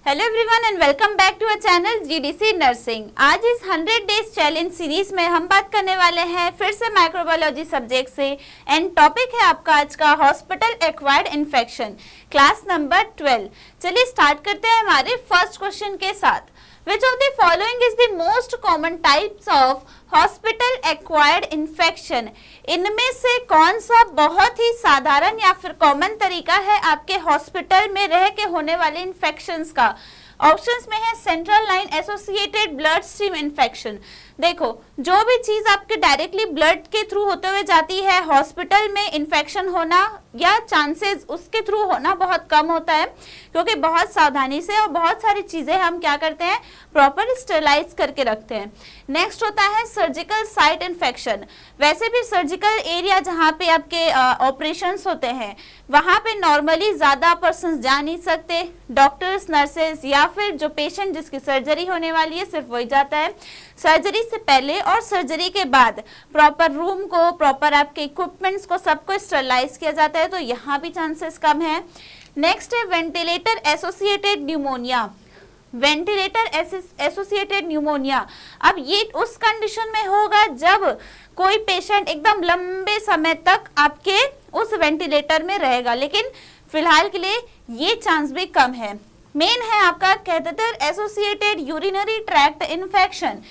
Hello everyone and welcome back to our channel GDC nursing. आज इस 100 days challenge series में हम बात करने वाले हैं फिर से माइक्रोबायोलॉजी सब्जेक्ट से एंड टॉपिक है आपका आज का hospital acquired infection, class number 12। चलिए स्टार्ट करते हैं हमारे फर्स्ट क्वेश्चन के साथ। Which of the following is the most common types of hospital acquired infection? इनमें से कौन सा बहुत ही साधारण या फिर कॉमन तरीका है आपके हॉस्पिटल में रह के होने वाले इन्फेक्शंस का? ऑप्शंस में है central line associated blood stream infection. देखो, जो भी चीज आपके डायरेक्टली ब्लड के थ्रू होते हुए जाती है, हॉस्पिटल में इन्फेक्शन होना या चांसेस उसके थ्रू होना बहुत कम होता है, क्योंकि बहुत सावधानी से और बहुत सारी चीजें हम क्या करते हैं, प्रॉपर स्टेरिलाइज करके रखते हैं। नेक्स्ट होता है सर्जिकल साइट इन्फेक्शन। वैसे भी सर्जिकल एरिया जहाँ पे आपके ऑपरेशंस होते हैं, वहाँ पे नॉर्मली ज्यादा पर्सन जा नहीं सकते, डॉक्टर्स, नर्सेज या फिर जो पेशेंट जिसकी सर्जरी होने वाली है सिर्फ वही जाता है। सर्जरी से पहले और सर्जरी के बाद प्रॉपर रूम को, प्रॉपर आपके इक्विपमेंट्स को, सबको स्टरलाइज किया जाता है, तो यहाँ भी चांसेस कम है। नेक्स्ट है ventilator associated pneumonia. Ventilator associated pneumonia, अब ये उस कंडीशन में होगा जब कोई पेशेंट एकदम लंबे समय तक आपके उस वेंटिलेटर में रहेगा, लेकिन फिलहाल के लिए ये चांस भी कम है। मेन है आपका catheter associated urinary tract infection,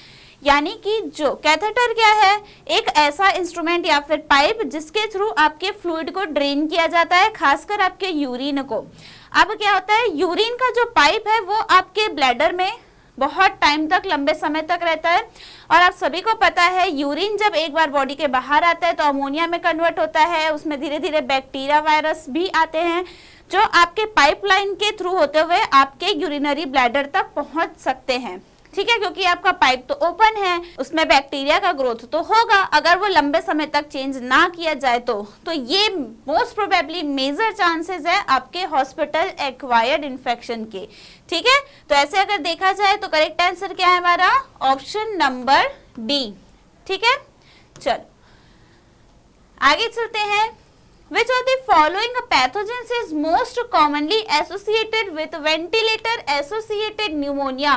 यानी कि जो कैथेटर क्या है, एक ऐसा इंस्ट्रूमेंट या फिर पाइप जिसके थ्रू आपके फ्लूइड को ड्रेन किया जाता है, खासकर आपके यूरिन को। अब क्या होता है, यूरिन का जो पाइप है वो आपके ब्लैडर में बहुत टाइम तक, लंबे समय तक रहता है, और आप सभी को पता है यूरिन जब एक बार बॉडी के बाहर आता है तो अमोनिया में कन्वर्ट होता है, उसमें धीरे धीरे बैक्टीरिया, वायरस भी आते हैं जो आपके पाइपलाइन के थ्रू होते हुए आपके यूरिनरी ब्लैडर तक पहुंच सकते हैं। ठीक है, क्योंकि आपका पाइप तो ओपन है, उसमें बैक्टीरिया का ग्रोथ तो होगा अगर वो लंबे समय तक चेंज ना किया जाए तो ये मोस्ट प्रोबेबली मेजर चांसेस है आपके हॉस्पिटल एक्वायर्ड इन्फेक्शन के। ठीक है, तो ऐसे अगर देखा जाए तो करेक्ट आंसर क्या है हमारा, ऑप्शन नंबर डी। ठीक है, चलो आगे चलते हैं। Which of the following pathogens is most commonly associated with ventilator associated pneumonia?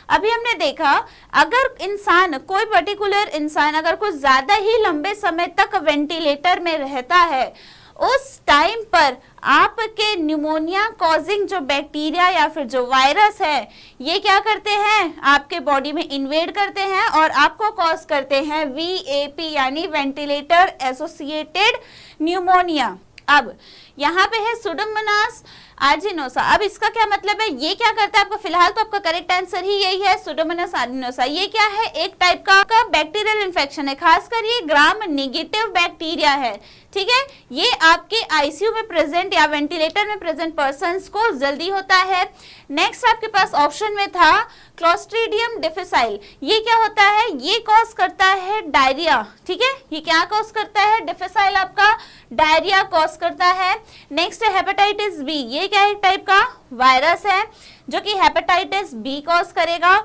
अभी हमने देखा, अगर इंसान, कोई पर्टिकुलर इंसान अगर कुछ ज्यादा ही लंबे समय तक वेंटिलेटर में रहता है, उस टाइम पर आपके न्यूमोनिया कॉजिंग जो बैक्टीरिया या फिर जो वायरस है, ये क्या करते हैं, आपके बॉडी में इन्वेड करते हैं और आपको कॉज करते हैं VAP यानी वेंटिलेटर एसोसिएटेड न्यूमोनिया। अब यहाँ पे है सुडोमोनास आर्जिनोसा। अब इसका क्या मतलब है, ये क्या करता है आपका, फिलहाल तो आपका करेक्ट आंसर ही यही है, सुडोमोनास आर्जिनोसा। ये क्या है, एक टाइप का बैक्टीरियल इन्फेक्शन है, खासकर ये ग्राम नेगेटिव बैक्टीरिया है। ठीक है, ये आपके आईसीयू में प्रेजेंट या वेंटिलेटर में प्रेजेंट पर्संस को जल्दी होता है। नेक्स्ट आपके पास ऑप्शन में था क्लोस्ट्रीडियम डिफिसाइल। ये क्या होता है, ये कॉज करता है डायरिया। ठीक है, ये क्या कॉज करता है, डिफिसाइल आपका डायरिया कॉज करता है। नेक्स्ट है हेपेटाइटिस बी। ये क्या है, एक टाइप का वायरस है जो कि हेपेटाइटिस बी कॉज करेगा।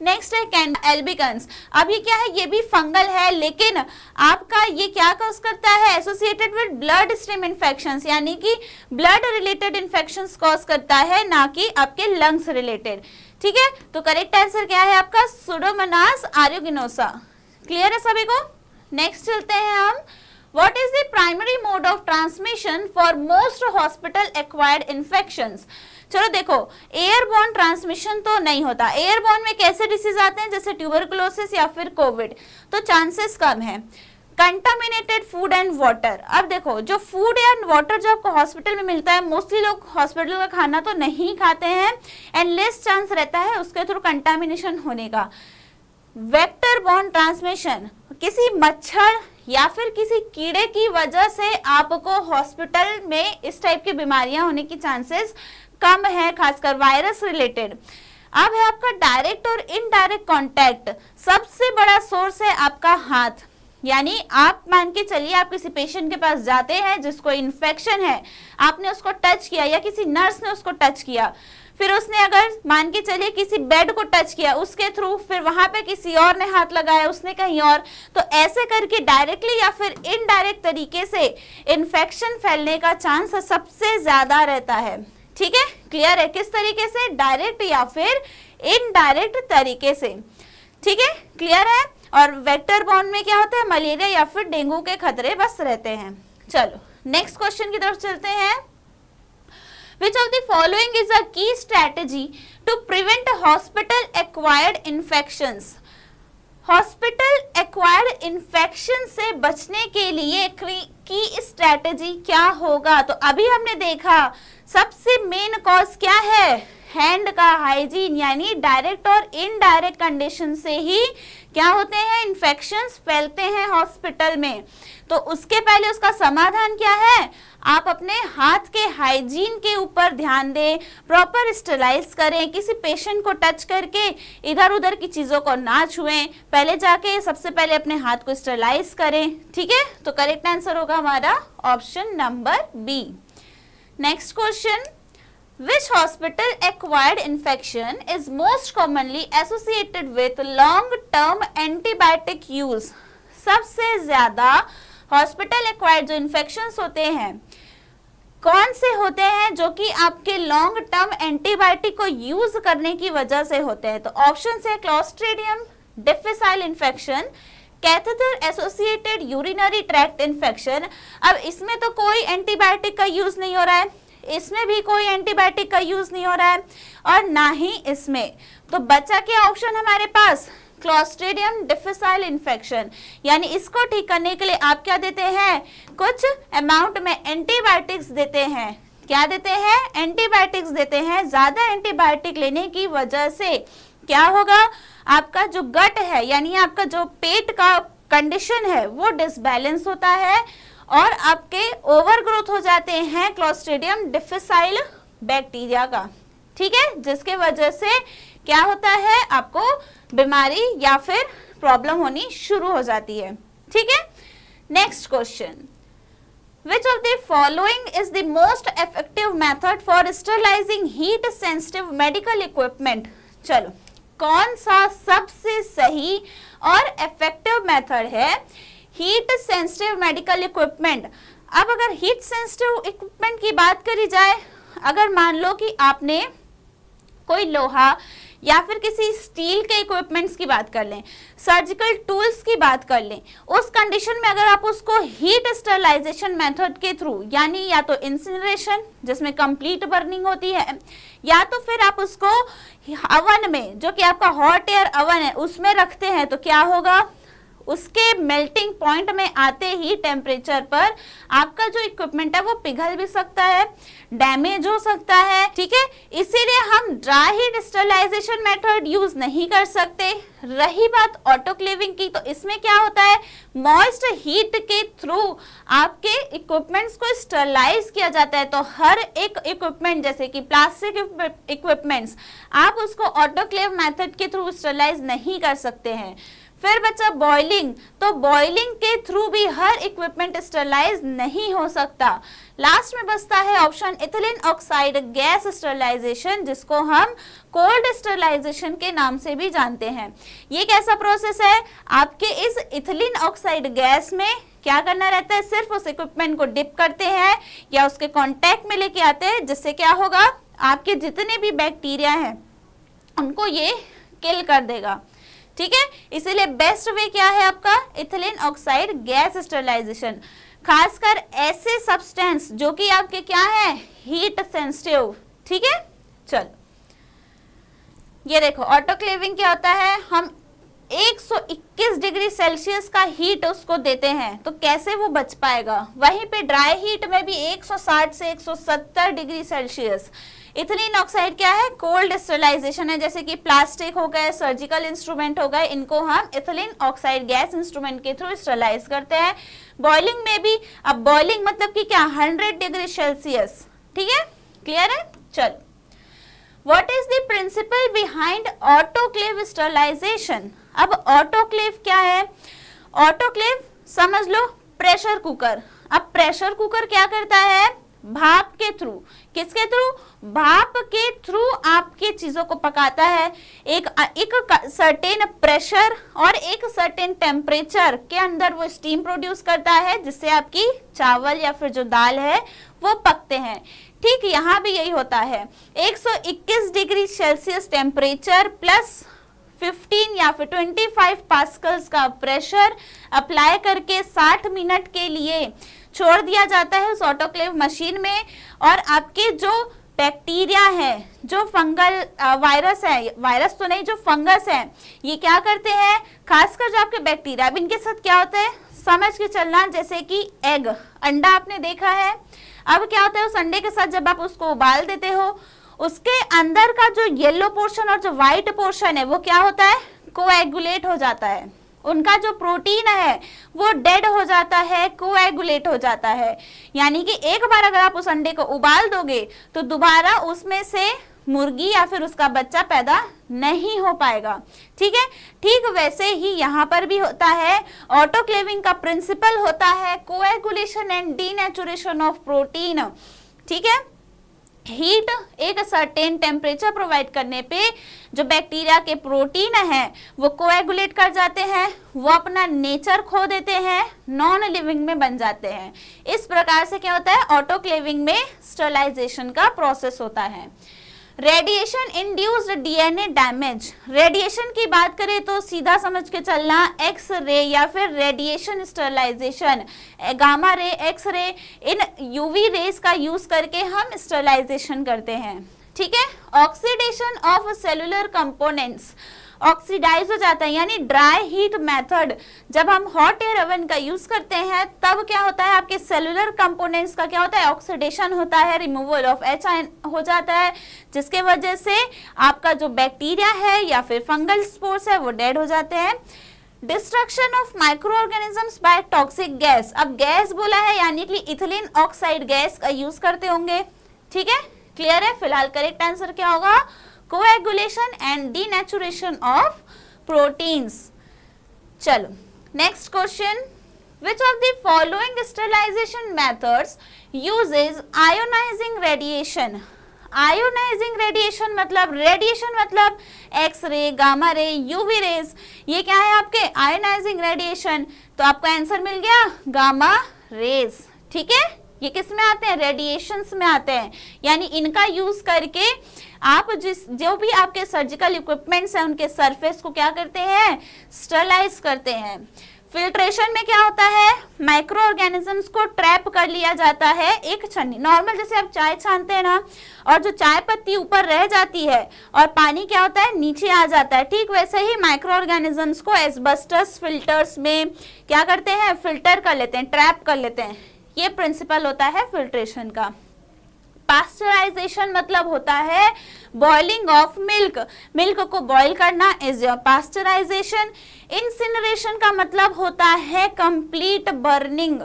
नेक्स्ट है एल्बिकन्स। अब ये क्या है, ये भी फंगल है, लेकिन आपका ये क्या कॉज करता है, associated with blood stream infections, यानी कि ब्लड रिलेटेड इन्फेक्शंस कॉज करता है, ना कि आपके लंग्स रिलेटेड। ठीक है, तो करेक्ट आंसर क्या है आपका, सुडोमोनास आर्जिनोसा। क्लियर है सभी को? नेक्स्ट चलते हैं हम। What is the primary mode of transmission for most hospital acquired infections? चलो देखो, एयरबॉर्न ट्रांसमिशन तो नहीं होता। एयरबॉर्न में कैसे डिसीज आते हैं, जैसे ट्यूबरकुलोसिस या फिर कोविड, तो चांसेस कम है। Contaminated food and water. अब देखो, जो फूड या वाटर जो आपको हॉस्पिटल में मिलता है, मोस्टली लोग हॉस्पिटल का खाना तो नहीं खाते हैं एंड लेस चांस रहता है उसके थ्रू कंटामिनेशन होने का। वेक्टर बॉर्न ट्रांसमिशन, किसी मच्छर या फिर किसी कीड़े की वजह से आपको हॉस्पिटल में इस टाइप की बीमारियां होने की चांसेस कम है, खासकर वायरस रिलेटेड। अब है आपका डायरेक्ट और इनडायरेक्ट कांटेक्ट। सबसे बड़ा सोर्स है आपका हाथ, यानी आप मान के चलिए आप किसी पेशेंट के पास जाते हैं जिसको इन्फेक्शन है, आपने उसको टच किया या किसी नर्स ने उसको टच किया, फिर उसने अगर मान के चलिए किसी बेड को टच किया उसके थ्रू, फिर वहां पे किसी और ने हाथ लगाया, उसने कहीं और, तो ऐसे करके डायरेक्टली या फिर इनडायरेक्ट तरीके से इन्फेक्शन फैलने का चांस सबसे ज्यादा रहता है। ठीक है, क्लियर है? किस तरीके से, डायरेक्ट या फिर इनडायरेक्ट तरीके से, ठीक है, क्लियर है? और वेक्टर बॉर्न में क्या होता है, मलेरिया या फिर डेंगू के खतरे बस रहते हैं। चलो नेक्स्ट क्वेश्चन की तरफ चलते हैं। Which of the following is a key strategy to prevent hospital acquired infections? Hospital acquired infection से बचने के लिए की स्ट्रैटेजी क्या होगा? तो अभी हमने देखा सबसे मेन कॉज क्या है, हैंड का हाइजीन, यानी डायरेक्ट और इनडायरेक्ट कंडीशन से ही क्या होते हैं, इन्फेक्शंस फैलते हैं हॉस्पिटल में। तो उसके पहले उसका समाधान क्या है, आप अपने हाथ के हाइजीन के ऊपर ध्यान दें, प्रॉपर स्टरलाइज करें, किसी पेशेंट को टच करके इधर उधर की चीज़ों को ना छुएं, पहले जाके सबसे पहले अपने हाथ को स्टरलाइज करें, ठीक है? तो करेक्ट आंसर होगा हमारा option number B. Next question, Which hospital acquired infection is most commonly associated with long term antibiotic use? सबसे ज्यादा हॉस्पिटल एक्वायर्ड जो इन्फेक्शंस होते हैं कौन से होते हैं, जो कि आपके लॉन्ग टर्म एंटीबायोटिक को यूज करने की वजह से होते हैं? तो ऑप्शन है clostridium difficile infection, catheter associated urinary tract infection. अब इसमें तो कोई एंटीबायोटिक का यूज नहीं हो रहा है, इसमें भी कोई एंटीबायोटिक का यूज नहीं हो रहा है, और ना ही इसमें, तो बचा क्या ऑप्शन हमारे पास, क्लोस्ट्रीडियम डिफिसाइल इन्फेक्शन। यानी इसको ठीक करने के लिए आप क्या देते हैं, कुछ अमाउंट में एंटीबायोटिक्स देते हैं। क्या देते हैं, एंटीबायोटिक्स देते हैं। ज्यादा एंटीबायोटिक लेने की वजह से क्या होगा, आपका जो गट है यानी आपका जो पेट का कंडीशन है वो डिसबैलेंस होता है और आपके ओवर ग्रोथ हो जाते हैं क्लोस्ट्रीडियम डिफिसाइल बैक्टीरिया का, ठीक है, जिसके वजह से क्या होता है, आपको बीमारी या फिर प्रॉब्लम होनी शुरू हो जाती है, ठीक है? Next question, Which of the following is the most effective method for sterilizing heat sensitive medical equipment? चलो, कौन सा सबसे सही और इफेक्टिव मेथड है हीट सेंसिटिव मेडिकल इक्विपमेंट? अब अगर हीट सेंसिटिव इक्विपमेंट की बात करी जाए, अगर मान लो कि आपने कोई लोहा या फिर किसी स्टील के इक्विपमेंट्स की बात कर लें, सर्जिकल टूल्स की बात कर लें, उस कंडीशन में अगर आप उसको हीट स्टरलाइजेशन मेथड के थ्रू, यानी या तो इंसिनरेशन जिसमें कंप्लीट बर्निंग होती है, या तो फिर आप उसको अवन में, जो कि आपका हॉट एयर अवन है, उसमें रखते हैं, तो क्या होगा, उसके मेल्टिंग पॉइंट में आते ही टेम्परेचर पर आपका जो इक्विपमेंट है वो पिघल भी सकता है, डैमेज हो सकता है, ठीक है? इसीलिए हम dry heat sterilization method use नहीं कर सकते। रही बात ऑटोक्लेविंग की, तो इसमें क्या होता है, मॉइस्ट हीट के थ्रू आपके इक्विपमेंट्स को स्टरलाइज किया जाता है। तो हर एक इक्विपमेंट, जैसे कि प्लास्टिक इक्विपमेंट्स, आप उसको ऑटोक्लेव मेथड के थ्रू स्टरलाइज नहीं कर सकते हैं। फिर बच्चा बॉइलिंग, तो बॉइलिंग के थ्रू भी हर इक्विपमेंट स्टरलाइज नहीं हो सकता। लास्ट में बचता है option ethylene oxide gas sterilization, जिसको हम कोल्ड स्टरलाइजेशन के नाम से भी जानते हैं। ये कैसा प्रोसेस है, आपके इस इथिलीन ऑक्साइड गैस में क्या करना रहता है, सिर्फ उस इक्विपमेंट को डिप करते हैं या उसके कांटेक्ट में लेके आते हैं, जिससे क्या होगा, आपके जितने भी बैक्टीरिया हैं उनको ये किल कर देगा, ठीक है? इसीलिए बेस्ट वे क्या है आपका, इथिलीन ऑक्साइड गैस स्टरलाइजेशन, खासकर ऐसे सब्सटेंस जो कि आपके क्या है, हीट सेंसिटिव, ठीक है? चलो ये देखो, ऑटोक्लेविंग क्या होता है, हम 121 डिग्री सेल्सियस का हीट उसको देते हैं, तो कैसे वो बच पाएगा? वहीं पे ड्राई हीट में भी 160 से 170 डिग्री सेल्सियस। इथिलीन ऑक्साइड क्या है, कोल्ड स्टरलाइजेशन है, जैसे कि प्लास्टिक हो गए, सर्जिकल इंस्ट्रूमेंट हो गए, इनको हम इथिलीन ऑक्साइड गैस इंस्ट्रूमेंट के थ्रू स्टरलाइज करते हैं। बॉइलिंग में भी, अब बॉइलिंग मतलब कि क्या, 100 डिग्री सेल्सियस, ठीक है? क्लियर है? चलो, what is the principle behind autoclave sterilization? अब ऑटोक्लेव क्या है, ऑटोक्लेव समझ लो प्रेशर कुकर। अब प्रेशर कुकर क्या करता है, भाप के थ्रू, किसके थ्रू, भाप के थ्रू आपके चीजों को पकाता है। एक सर्टेन प्रेशर और एक सर्टेन टेम्परेचर के अंदर वो स्टीम प्रोड्यूस करता है, जिससे आपकी चावल या फिर जो दाल है वो पकते हैं, ठीक यहाँ भी यही होता है। 121 डिग्री सेल्सियस टेम्परेचर प्लस 15 या फिर 25 पास्कल्स का प्रेशर अप्लाई करके 60 मिनट के लिए छोड़ दिया जाता है उस ऑटोक्लेव मशीन में, और आपके जो बैक्टीरिया है, जो फंगल वायरस है, वायरस तो नहीं, जो फंगस है, ये क्या करते हैं, खासकर जो आपके बैक्टीरिया, अब इनके साथ क्या होता है समझ के चलना, जैसे कि एग, अंडा आपने देखा है, अब क्या होता है उस अंडे के साथ जब आप उसको उबाल देते हो, उसके अंदर का जो येलो पोर्शन और जो व्हाइट पोर्शन है वो क्या होता है, कोएगुलेट हो जाता है, उनका जो प्रोटीन है वो डेड हो जाता है, कोएगुलेट हो जाता है। यानी कि एक बार अगर आप उस अंडे को उबाल दोगे तो दोबारा उसमें से मुर्गी या फिर उसका बच्चा पैदा नहीं हो पाएगा। ठीक है, ठीक वैसे ही यहाँ पर भी होता है। ऑटोक्लेविंग का प्रिंसिपल होता है coagulation and denaturation of protein. ठीक है, हीट एक सर्टेन टेम्परेचर प्रोवाइड करने पे जो बैक्टीरिया के प्रोटीन है वो कोएगुलेट कर जाते हैं, वो अपना नेचर खो देते हैं, नॉन लिविंग में बन जाते हैं। इस प्रकार से क्या होता है, ऑटोक्लेविंग में स्टरलाइजेशन का प्रोसेस होता है। Radiation induced DNA damage, radiation की बात करें तो सीधा समझ के चलना, एक्स रे या फिर radiation sterilisation, gamma ray, X ray, इन यूवी रेस का यूज करके हम स्टरलाइजेशन करते हैं। ठीक है, oxidation of cellular components, oxidise हो जाता है, यानी ड्राई हीट मेथड, जब हम हॉट एयर ओवन का यूज करते हैं तब क्या होता है, आपके सेलुलर कंपोनेंट्स का क्या होता है, ऑक्सीडेशन होता है, रिमूवल ऑफ H हो जाता है, जिसके वजह से आपका जो बैक्टीरिया है या फिर फंगल स्पोर्स है वो डेड हो जाते हैं। Destruction of microorganisms by toxic gas, अब गैस बोला है यानी कि इथिलीन ऑक्साइड गैस का यूज करते होंगे। ठीक है, क्लियर है। फिलहाल करेक्ट आंसर क्या होगा, coagulation and denaturation of proteins. चलो next question, which of the following sterilization methods uses ionizing radiation. Ionizing radiation मतलब x-ray, gamma ray, UV rays, ये क्या है आपके आयोनाइजिंग रेडिएशन, तो आपका आंसर मिल गया गामा रेज। ठीक है, ये किस में आते हैं, रेडिएशंस में आते हैं, यानी इनका यूज करके आप जो भी आपके सर्जिकल इक्विपमेंट्स हैं उनके सरफेस को क्या करते हैं, स्टरलाइज करते हैं। फिल्ट्रेशन में क्या होता है, माइक्रो ऑर्गेनिजम्स को ट्रैप कर लिया जाता है एक छन्नी, नॉर्मल जैसे आप चाय छानते हैं ना, और जो चाय पत्ती ऊपर रह जाती है और पानी क्या होता है नीचे आ जाता है, ठीक वैसे ही माइक्रो ऑर्गेनिजम्स को एस्बेस्टस फिल्टर्स में क्या करते हैं, फिल्टर कर लेते हैं, ट्रैप कर लेते हैं। ये प्रिंसिपल होता है फिल्ट्रेशन का। पास्चराइजेशन मतलब होता है बॉइलिंग ऑफ मिल्क, मिल्क को बॉईल करना इज पास्चराइजेशन। इंसिनरेशन का मतलब होता है कंप्लीट बर्निंग।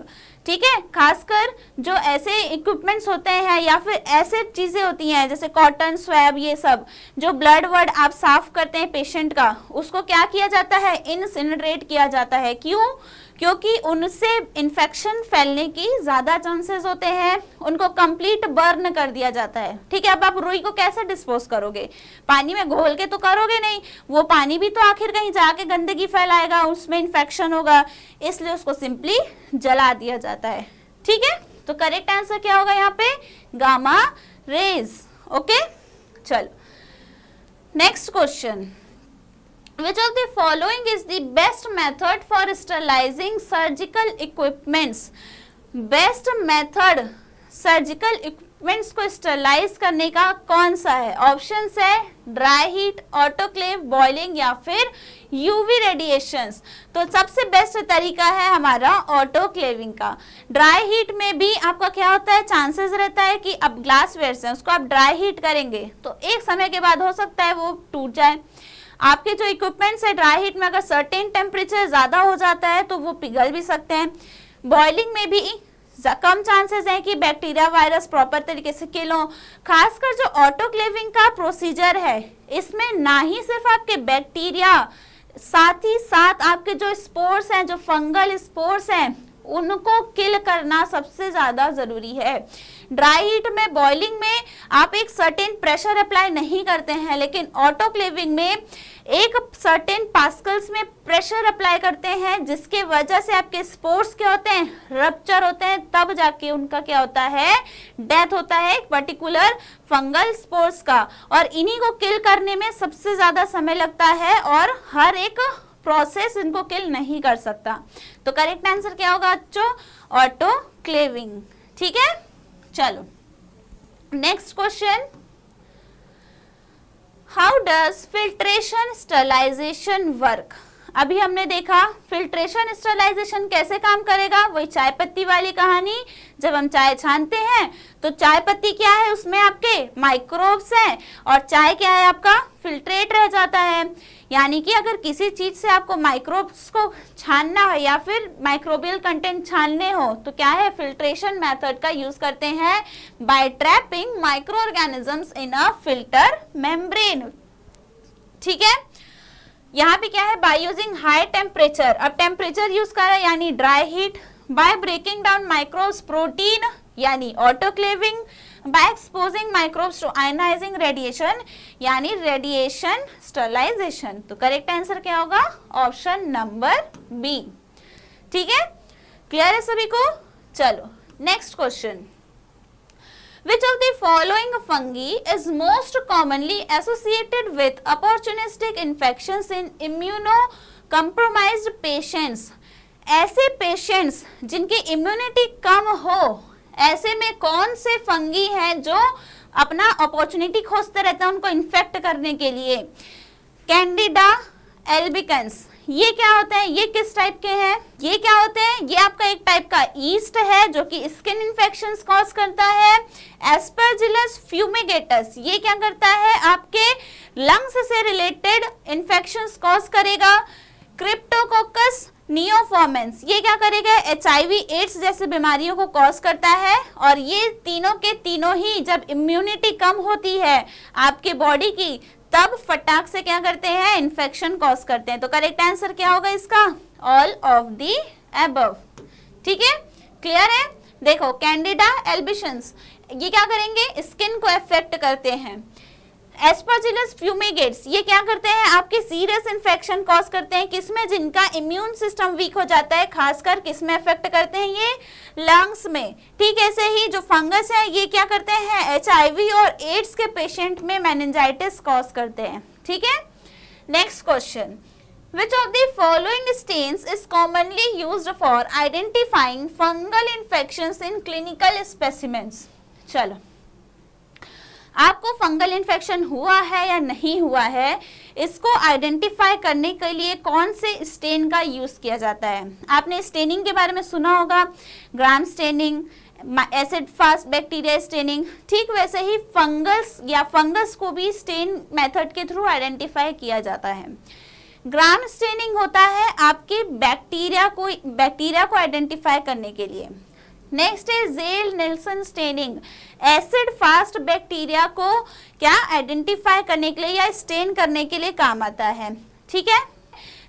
ठीक है, खासकर जो ऐसे इक्विपमेंट्स होते हैं या फिर ऐसे चीजें होती हैं जैसे कॉटन स्वैब, ये सब जो ब्लड वर्ड आप साफ करते हैं पेशेंट का, उसको क्या किया जाता है, इंसिनरेट किया जाता है। क्यों, क्योंकि उनसे इन्फेक्शन फैलने की ज्यादा चांसेस होते हैं, उनको कंप्लीट बर्न कर दिया जाता है। ठीक है, अब आप रुई को कैसे डिस्पोज करोगे, पानी में घोल के तो करोगे नहीं, वो पानी भी तो आखिर कहीं जाके गंदगी फैलाएगा, उसमें इन्फेक्शन होगा, इसलिए उसको सिंपली जला दिया जाता है। ठीक है, तो करेक्ट आंसर क्या होगा यहाँ पे, गामा रेज। ओके, चलो next question, which of the following is the best method for sterilizing surgical equipments। Best method surgical equipments को स्टरलाइज करने का कौन सा है, ऑप्शंस है ड्राई हीट, ऑटोक्लेव, बॉइलिंग या फिर यूवी रेडिएशंस। तो सबसे बेस्ट तरीका है हमारा ऑटोक्लेविंग का। ड्राई हीट में भी आपका क्या होता है, चांसेस रहता है कि अब ग्लासवेयर से उसको आप ड्राई हीट करेंगे तो एक समय के बाद हो सकता है वो टूट जाए। आपके जो इक्विपमेंट्स है ड्राई हीट में अगर सर्टेन टेम्परेचर ज्यादा हो जाता है तो वो पिघल भी सकते हैं। बॉइलिंग में भी कम चांसेस हैं कि बैक्टीरिया वायरस प्रॉपर तरीके से किल हो। खासकर जो ऑटोक्लेविंग का प्रोसीजर है इसमें ना ही सिर्फ आपके बैक्टीरिया, साथ ही साथ आपके जो स्पोर्स हैं, जो फंगल स्पोर्स हैं उनको किल करना सबसे ज्यादा जरूरी है। ड्राई हीट में, बॉइलिंग में आप एक सर्टेन प्रेशर अप्लाई नहीं करते हैं, लेकिन ऑटोक्लेविंग में एक सर्टेन पास्कल्स में प्रेशर अप्लाई करते हैं, जिसके वजह से आपके स्पोर्स क्या होते हैं, रप्चर होते हैं, तब जाके उनका क्या होता है, डेथ होता है एक पर्टिकुलर फंगल स्पोर्स का। और इन्हीं को किल करने में सबसे ज्यादा समय लगता है और हर एक प्रोसेस इनको किल नहीं कर सकता। तो करेक्ट आंसर क्या होगा बच्चों, ऑटोक्लेविंग। ठीक है, चलो next question, how does filtration sterilization work. अभी हमने देखा फिल्ट्रेशन स्टरलाइजेशन कैसे काम करेगा, वही चाय पत्ती वाली कहानी। जब हम चाय छानते हैं तो चाय पत्ती क्या है, उसमें आपके माइक्रोब्स हैं और चाय क्या है, आपका फिल्ट्रेट रह जाता है। यानी कि अगर किसी चीज से आपको माइक्रोब्स को छानना है या फिर माइक्रोबियल कंटेंट छानने हो तो क्या है, फिल्ट्रेशन मेथड का यूज करते हैं by trapping microorganisms in a filter membrane. ठीक है, यहाँ पे क्या है, बाय यूजिंग हाई टेम्परेचर। अब टेम्परेचर यूज कर रहा है यानी dry heat, by breaking down microbes protein यानी autoclaving, by exposing microbes to ionizing radiation यानी रेडिएशन स्टरलाइजेशन। तो करेक्ट आंसर क्या होगा, ऑप्शन नंबर बी। ठीक है, क्लियर है सभी को। चलो next question, which of the following fungi is most commonly associated with opportunistic infections in immunocompromised patients। ऐसे पेशेंट्स जिनकी इम्यूनिटी कम हो, ऐसे में कौन से फंगी हैं जो अपना अपॉर्चुनिटी खोजते रहते हैं उनको इन्फेक्ट करने के लिए। कैंडिडा एल्बिकन्स, ये क्या होते हैं, ये किस टाइप के हैं, ये क्या होते हैं, ये आपका एक टाइप का ईस्ट है जो कि स्किन इन्फेक्शंस कॉज करता है। एस्परजिलस फ्यूमिगेटस, ये क्या करता है, आपके लंग्स से रिलेटेड इन्फेक्शंस कॉज करेगा। क्रिप्टोकोकस नियोफॉर्मेंस, ये क्या करेगा, HIV एड्स जैसे बीमारियों को कॉज करता है। और ये तीनों के तीनों ही जब इम्यूनिटी कम होती है आपके बॉडी की, तब फटाक से क्या करते हैं, इन्फेक्शन कॉज करते हैं। तो करेक्ट आंसर क्या होगा इसका, ऑल ऑफ दी अबव। ठीक है, क्लियर है। देखो कैंडिडा एल्बिशंस ये क्या करेंगे, स्किन को अफेक्ट करते हैं। एस्परजिलस फ्यूमिगेट्स ये क्या करते हैं, आपके सीरियस इन्फेक्शन कॉज करते हैं, किसमें, जिनका इम्यून सिस्टम वीक हो जाता है, खासकर किसमें अफेक्ट करते हैं, ये लंग्स में। ठीक ऐसे ही जो फंगस है ये क्या करते हैं, HIV और एड्स के पेशेंट में मेनिंजाइटिस कॉज करते हैं। ठीक है, next question, which of the following stains is commonly used for identifying fungal infections in clinical specimens। चलो, आपको फंगल इन्फेक्शन हुआ है या नहीं हुआ है, इसको आइडेंटिफाई करने के लिए कौन से स्टेन का यूज किया जाता है। आपने स्टेनिंग के बारे में सुना होगा, gram staining, acid fast bacteria staining. ठीक वैसे ही फंगस को भी स्टेन मेथड के थ्रू आइडेंटिफाई किया जाता है। ग्राम स्टेनिंग होता है आपके बैक्टीरिया को आइडेंटिफाई करने के लिए। नेक्स्ट है Ziehl Neelsen staining, acid fast bacteria को क्या आइडेंटिफाई करने के लिए या स्टेन करने के लिए काम आता है। ठीक है,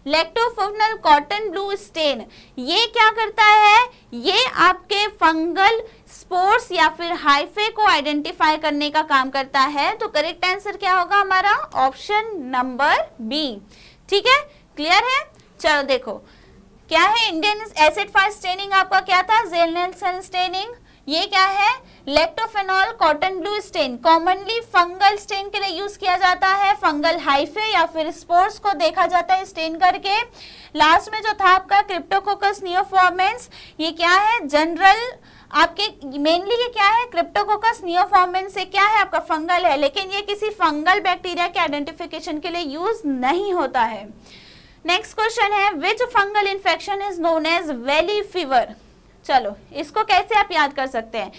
लैक्टोफोनल कॉटन ब्लू स्टेन ये क्या करता है, ये आपके फंगल स्पोर्स या फिर हाइफे को आइडेंटिफाई करने का काम करता है। तो करेक्ट आंसर क्या होगा हमारा, ऑप्शन नंबर बी। ठीक है, क्लियर है। चलो देखो क्या है, इंडियन एसिड फास्ट स्टेनिंग आपका क्या था, जेल नेल्सन स्टेनिंग। ये क्या है, lactophenol cotton blue stain, commonly fungal stain के लिए यूज किया जाता है। फंगल हाइफे या फिर स्पोर्स को देखा जाता है स्टेन करके। लास्ट में जो था आपका क्रिप्टोकोकस नियोफॉर्मेंस, ये क्या है, जनरल आपके मेनली ये क्या है, क्रिप्टोकोकस नियोफॉर्मेंस से क्या है आपका फंगल है, लेकिन ये किसी फंगल बैक्टीरिया के आइडेंटिफिकेशन के लिए यूज नहीं होता है। नेक्स्ट क्वेश्चन है, which fungal infection is known as valley fever. चलो इसको कैसे आप याद कर सकते हैं,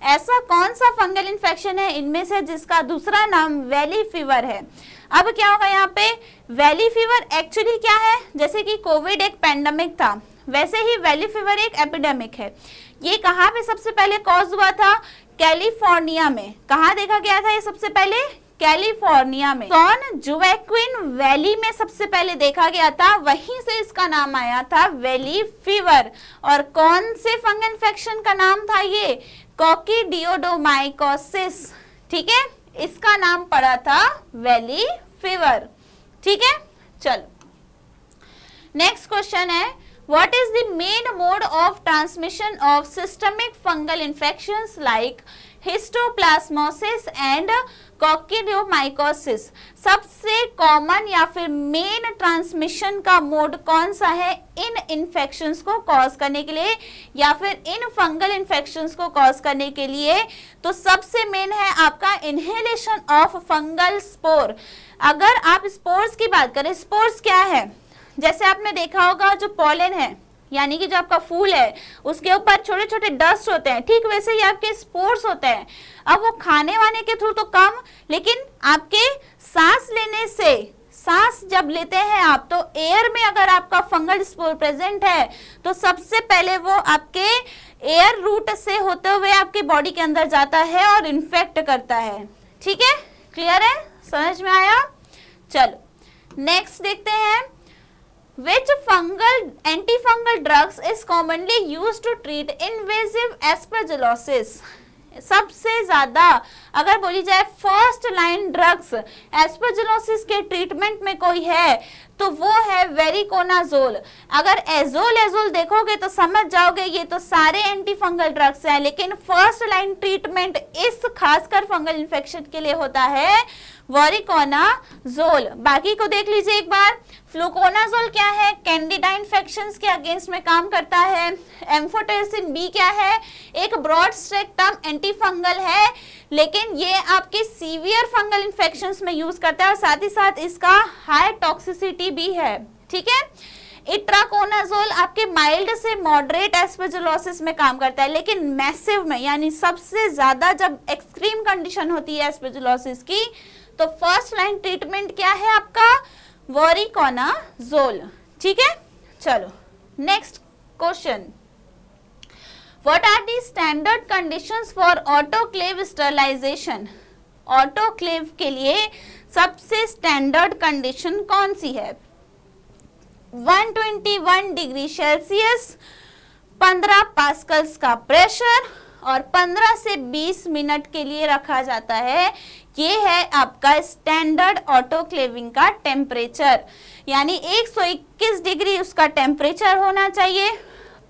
ऐसा कौन सा फंगल इन्फेक्शन है इनमें से जिसका दूसरा नाम वैली फीवर है। अब क्या होगा यहाँ पे, वैली फीवर एक्चुअली क्या है, जैसे कि कोविड एक पैंडेमिक था, वैसे ही वैली फीवर एक एपिडेमिक है। ये कहाँ पे सबसे पहले कॉज हुआ था, कैलिफोर्निया में। कहाँ देखा गया था ये सबसे पहले, कैलिफोर्निया में सैन जोएक्विन वैली में सबसे पहले देखा गया था, वहीं से इसका नाम आया था वैली फीवर। और कौन से फंगल इन्फेक्शन का नाम था ये? कॉकीडियोडोमाइकोसिस, ठीक है, इसका नाम पड़ा था वैली फीवर, ठीक है। चलो नेक्स्ट क्वेश्चन है, what is the main mode of transmission of systemic fungal infections like histoplasmosis and coccidioidomycosis? सबसे कॉमन या फिर मेन ट्रांसमिशन का मोड कौन सा है इन इन्फेक्शंस को कॉज करने के लिए या फिर इन फंगल इन्फेक्शंस को कॉज करने के लिए? तो सबसे मेन है आपका इनहेलेशन ऑफ फंगल स्पोर। अगर आप स्पोर्स की बात करें, स्पोर्स क्या है? जैसे आपने देखा होगा जो पॉलन है यानी कि जो आपका फूल है उसके ऊपर छोटे छोटे डस्ट होते हैं, ठीक वैसे ही आपके स्पोर्स होते हैं। अब वो खाने वाने के थ्रू तो कम, लेकिन आपके सांस लेने से, सांस जब लेते हैं आप तो एयर में अगर आपका फंगल स्पोर प्रेजेंट है तो सबसे पहले वो आपके एयर रूट से होते हुए आपके बॉडी के अंदर जाता है और इन्फेक्ट करता है, ठीक है, क्लियर है, समझ में आया? चलो नेक्स्ट देखते हैं, which fungal antifungal drugs is commonly used to treat invasive aspergillosis? सबसे ज्यादा अगर बोली जाए फर्स्ट लाइन ड्रग्स एस्परजिलोसिस के ट्रीटमेंट में कोई है तो वो है वेरिकोनाजोल। अगर एजोल देखोगे तो समझ जाओगे ये तो सारे एंटी फंगल ड्रग्स हैं, लेकिन फर्स्ट लाइन ट्रीटमेंट इस खासकर फंगल इन्फेक्शन के लिए होता है वेरिकोनाजोल। बाकी को देख लीजिए एक बार। फ्लूकोनाजोल क्या है? कैंडिडा इन्फेक्शंस के अगेंस्ट में काम करता है। एम्फोटेरिसिन बी क्या है? एक ब्रॉड स्पेक्ट्रम एंटी फंगल है, लेकिन ये आपके सीवियर फंगल इन्फेक्शंस में यूज करता है और साथ ही साथ इसका हाई टॉक्सिसिटी भी है, ठीक है। इट्राकोनाजोल आपके माइल्ड से मॉडरेट एस्परजिलोसिस में काम करता है, लेकिन मैसिव में यानी सबसे ज्यादा जब एक्सट्रीम कंडीशन होती है एस्परजिलोसिस की तो फर्स्ट लाइन ट्रीटमेंट क्या है आपका? वेरिकोनाजोल, ठीक है। चलो next question, what are the standard conditions for autoclave sterilization? Autoclave के लिए सबसे स्टैंडर्ड कंडीशन कौन सी है? 121 डिग्री सेल्सियस, 15 पास्कल्स का प्रेशर और 15 से 20 मिनट के लिए रखा जाता है। ये है आपका स्टैंडर्ड ऑटोक्लेविंग का टेम्परेचर, यानी 121 डिग्री उसका टेम्परेचर होना चाहिए,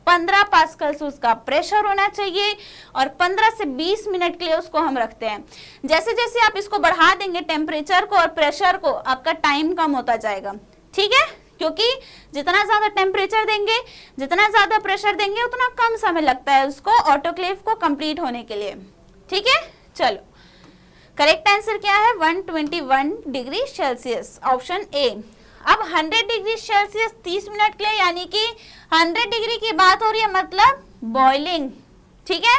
15 पास्कल्स उसका प्रेशर होना चाहिए और 15 से 20 मिनट के लिए उसको हम रखते हैं। जैसे जैसे आप इसको बढ़ा देंगे टेम्परेचर को और प्रेशर को, आपका टाइम कम होता जाएगा, ठीक है, क्योंकि जितना ज्यादा टेम्परेचर देंगे, जितना ज्यादा प्रेशर देंगे, उतना कम समय लगता है उसको ऑटोक्लेव को कंप्लीट होने के लिए, ठीक है। चलो करेक्ट आंसर क्या है? 121 डिग्री सेल्सियस, ऑप्शन ए। अब 100 डिग्री सेल्सियस 30 मिनट के लिए, यानी कि 100 डिग्री की बात हो रही है, मतलब बॉइलिंग, ठीक है,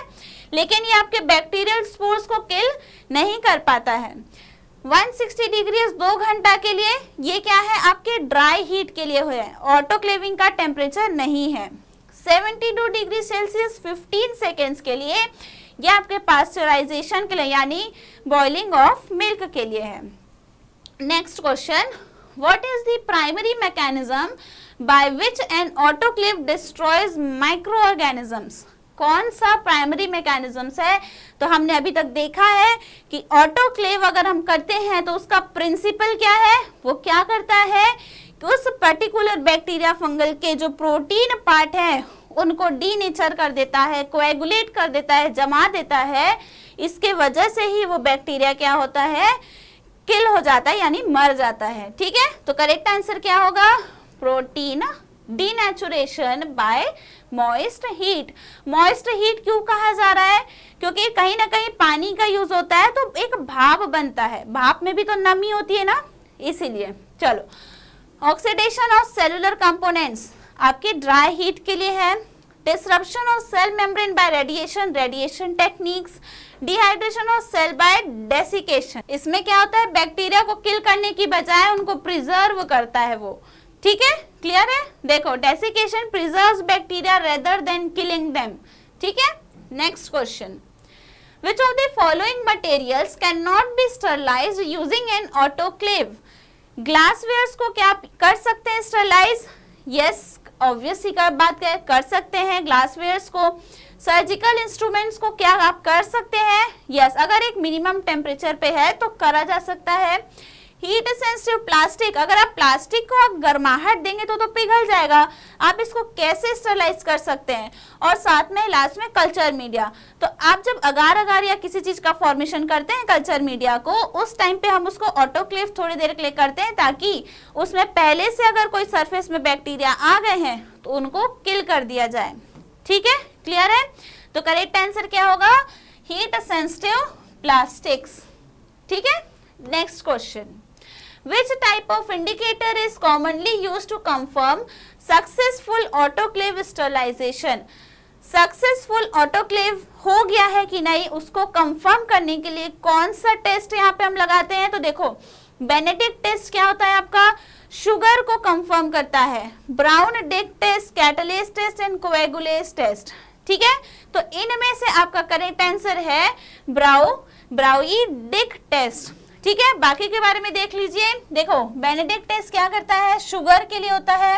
लेकिन ये आपके बैक्टीरियल स्पोर्स को किल नहीं कर पाता है। 160 डिग्री 2 घंटा के लिए, ये क्या है? आपके ड्राई हीट के लिए है, ऑटोक्लेविंग का टेम्परेचर नहीं है। 72 डिग्री सेल्सियस 15 सेकेंड्स के लिए, ये आपके पास्चराइजेशन के लिए यानी बॉइलिंग ऑफ मिल्क के लिए है। Next question, what is the primary mechanism by which N autoclave destroys micro organisms? कौन सा प्राइमरी मैकेनिज्म्स है? तो हमने अभी तक देखा है कि ऑटोक्लेव अगर हम करते हैं तो उसका प्रिंसिपल क्या है? वो क्या करता है कि उस पर्टिकुलर बैक्टीरिया फंगल के जो प्रोटीन पार्ट है उनको डीनेचर कर देता है, कोएगुलेट कर देता है, जमा देता है। इसके वजह से ही वो बैक्टीरिया क्या होता है? किल हो जाता है, यानी मर जाता है, ठीक है। तो करेक्ट आंसर क्या होगा? Protein denaturation by moist heat. Moist heat क्यों कहा जा रहा है? क्योंकि कहीं ना कहीं पानी का यूज होता है तो एक भाप बनता है, भाप में भी तो नमी होती है ना, इसीलिए। चलो ऑक्सीडेशन ऑफ सेलुलर कंपोनेंट्स आपके ड्राई हीट के लिए है। Disruption of cell membrane by radiation, radiation techniques. Dehydration of cell by desiccation, इसमें क्या होता है? बैक्टीरिया को किल करने की बजाय उनको प्रिजर्व करता है वो, ठीक है, क्लियर है। देखो desiccation preserves bacteria rather than killing them, ठीक है। Next question, which of the following materials can not be sterilized using an autoclave. Glasswares को क्या कर सकते हैं स्टरलाइज? यस, ऑब्वियस ही का बात कर सकते हैं ग्लासवेयर्स को। सर्जिकल इंस्ट्रूमेंट्स को क्या आप कर सकते हैं? यस, अगर एक मिनिमम टेम्परेचर पे है तो करा जा सकता है। हीट सेंसिटिव प्लास्टिक, अगर आप प्लास्टिक को आप गर्माहट देंगे तो पिघल जाएगा, आप इसको कैसे स्टरलाइज कर सकते हैं। और साथ में लास्ट में कल्चर मीडिया, तो आप जब अगार अगार या किसी चीज का फॉर्मेशन करते हैं कल्चर मीडिया को, उस टाइम पे हम उसको ऑटोक्लेव थोड़ी देर के लिए करते हैं ताकि उसमें पहले से अगर कोई सरफेस में बैक्टीरिया आ गए हैं तो उनको किल कर दिया जाए। ठीक है, क्लियर है? तो करेक्ट आंसर क्या होगा? Heat sensitive plastics. ठीक है, next question, which type of indicator is commonly used to confirm successful autoclave sterilization? Successful autoclave हो गया है कि नहीं उसको कंफर्म करने के लिए कौन सा टेस्ट यहाँ पे हम लगाते हैं? तो देखो, बेनेडिक्ट टेस्ट क्या होता है आपका? शुगर को कंफर्म करता है। Brown dick test, catalase test and coagulase test. ठीक है, तो इनमें से आपका करेक्ट आंसर है ब्राउई डिक टेस्ट। ठीक है, बाकी के बारे में देख लीजिए। देखो, बेनेडिक्ट टेस्ट क्या करता है? शुगर के लिए होता है।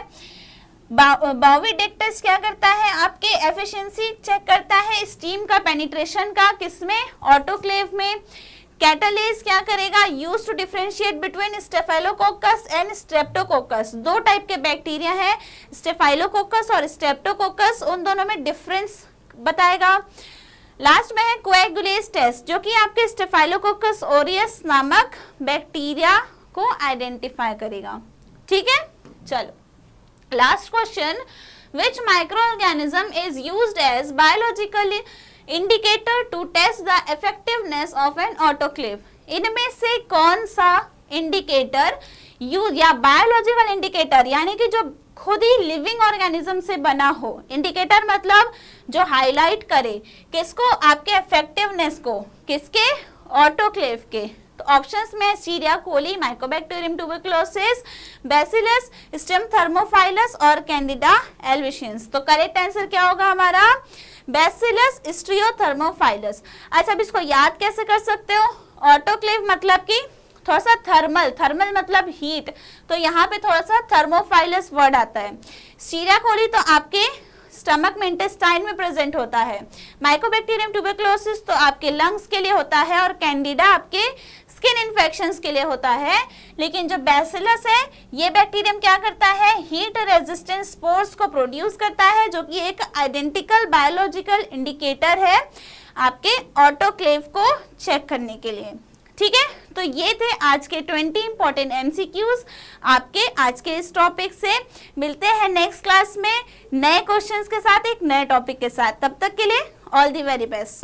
बाउई डिक टेस्ट क्या करता है? आपके एफिशिएंसी चेक करता है स्टीम का पेनिट्रेशन का, किसमें? ऑटोक्लेव में। कैटलेस क्या करेगा? Use to differentiate between staphylococcus and streptococcus. दो टाइप के बैक्टीरिया है, स्टेफाइलोकोकस और स्ट्रेप्टोकोकस, उन दोनों में डिफरेंस बताएगा। लास्ट में है कोएगुलेस टेस्ट, जो कि आपके स्टेफाइलोकोकस ओरियस नामक बैक्टीरिया को आइडेंटिफाई करेगा। ठीक है, चलो last question, which microorganism is used as biological indicator to test the effectiveness of an autoclave? इनमें से कौन सा इंडिकेटर यूज या बायोलॉजिकल इंडिकेटर यानी कि जो खुद ही लिविंग ऑर्गेनिज्म से बना हो, इंडिकेटर मतलब जो हाईलाइट करे किसको? आपके इफेक्टिवनेस को, किसके? ऑटोक्लेव के। तो ऑप्शंस में Escherichia coli, Mycobacterium tuberculosis, Bacillus stearothermophilus और कैंडिडा एल्बिशंस। तो करेक्ट आंसर क्या होगा हमारा? Bacillus stearothermophilus. अच्छा, अब इसको याद कैसे कर सकते हो? ऑटोक्लेव मतलब कि थोड़ा सा थर्मल मतलब हीट, तो यहाँ पे थोड़ा सा थर्मोफाइलस वर्ड आता है। सीरिया कोली तो आपके स्टमक में, इंटेस्टाइन में प्रेजेंट होता है। माइकोबैक्टीरियम ट्यूबरकुलोसिस तो आपके लंग्स के लिए होता है और कैंडिडा आपके स्किन इन्फेक्शंस के लिए होता है। लेकिन जो बैसिलस है, ये बैक्टीरियम क्या करता है? हीट रेजिस्टेंट स्पोर्स को प्रोड्यूस करता है, जो कि एक आइडेंटिकल बायोलॉजिकल इंडिकेटर है आपके ऑटोक्लेव को चेक करने के लिए। ठीक है, तो ये थे आज के 20 इंपॉर्टेंट एमसीक्यूज आपके आज के इस टॉपिक से। मिलते हैं नेक्स्ट क्लास में नए क्वेश्चंस के साथ, एक नए टॉपिक के साथ। तब तक के लिए ऑल द वेरी बेस्ट।